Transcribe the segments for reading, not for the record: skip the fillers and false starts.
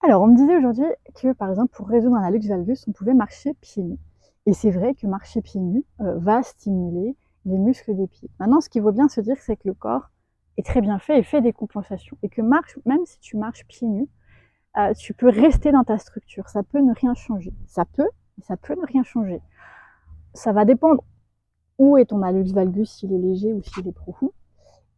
Alors, on me disait aujourd'hui que, par exemple, pour résoudre un hallux valgus, on pouvait marcher pieds nus. Et c'est vrai que marcher pieds nus va stimuler les muscles des pieds. Maintenant, ce qu'il faut bien se dire, c'est que le corps est très bien fait et fait des compensations. Et que même si tu marches pieds nus, tu peux rester dans ta structure. Ça peut ne rien changer. Ça peut, mais ça peut ne rien changer. Ça va dépendre où est ton hallux valgus, s'il est léger ou s'il est profond.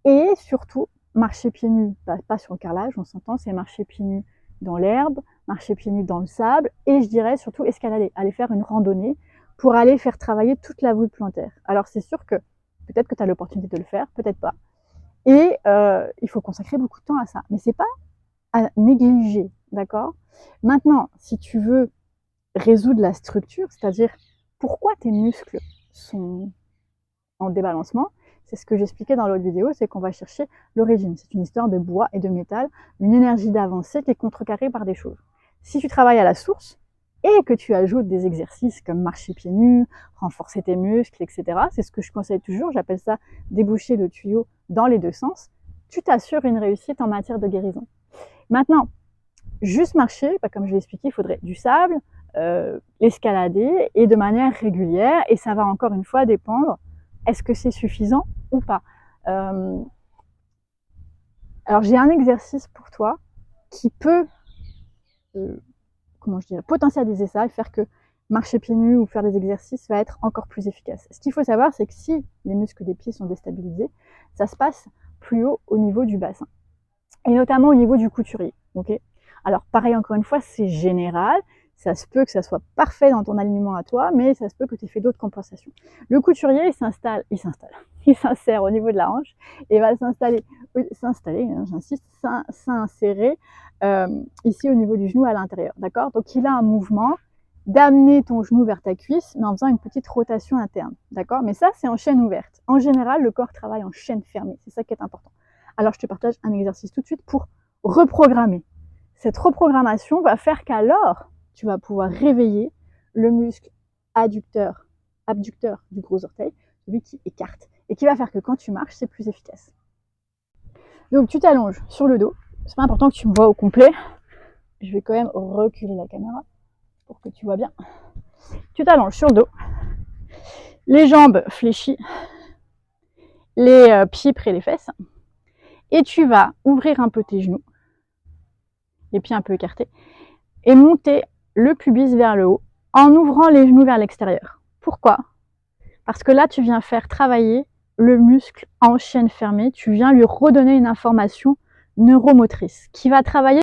Et surtout, marcher pieds nus, pas sur le carrelage, on s'entend, c'est marcher pieds nus dans l'herbe, marcher pieds nus dans le sable, et je dirais surtout escalader, aller faire une randonnée pour aller faire travailler toute la voûte plantaire. Alors c'est sûr que peut-être que tu as l'opportunité de le faire, peut-être pas. Et il faut consacrer beaucoup de temps à ça. Mais c'est pas à négliger, d'accord? Maintenant, si tu veux résoudre la structure, c'est-à-dire pourquoi tes muscles sont en débalancement, c'est ce que j'expliquais dans l'autre vidéo, c'est qu'on va chercher l'origine. C'est une histoire de bois et de métal, une énergie d'avancée qui est contrecarrée par des choses. Si tu travailles à la source et que tu ajoutes des exercices comme marcher pieds nus, renforcer tes muscles, etc., c'est ce que je conseille toujours, j'appelle ça déboucher le tuyau dans les deux sens, tu t'assures une réussite en matière de guérison. Maintenant, juste marcher, comme je l'ai expliqué, il faudrait du sable, escalader et de manière régulière, et ça va encore une fois dépendre, est-ce que c'est suffisant ou pas. Alors j'ai un exercice pour toi qui peut potentialiser ça et faire que marcher pieds nus ou faire des exercices va être encore plus efficace. Ce qu'il faut savoir, c'est que si les muscles des pieds sont déstabilisés, ça se passe plus haut au niveau du bassin, et notamment au niveau du couturier. Okay, alors pareil, encore une fois, c'est général, ça se peut que ça soit parfait dans ton alignement à toi, mais ça se peut que tu aies fait d'autres compensations. Le couturier, il s'insère au niveau de la hanche et va s'installer, j'insiste, s'insérer ici au niveau du genou à l'intérieur, d'accord? Donc il a un mouvement d'amener ton genou vers ta cuisse, mais en faisant une petite rotation interne, d'accord? Mais ça, c'est en chaîne ouverte. En général, le corps travaille en chaîne fermée, c'est ça qui est important. Alors je te partage un exercice tout de suite pour reprogrammer. Cette reprogrammation va faire qu'alors, tu vas pouvoir réveiller le muscle abducteur du gros orteil, celui qui écarte, et qui va faire que quand tu marches, c'est plus efficace. Donc tu t'allonges sur le dos, c'est pas important que tu me vois au complet, je vais quand même reculer la caméra pour que tu vois bien. Tu t'allonges sur le dos, les jambes fléchies, les pieds près des fesses, et tu vas ouvrir un peu tes genoux, les pieds un peu écartés, et monter le pubis vers le haut en ouvrant les genoux vers l'extérieur. Pourquoi? Parce que là, tu viens faire travailler le muscle en chaîne fermée, tu viens lui redonner une information neuromotrice qui va travailler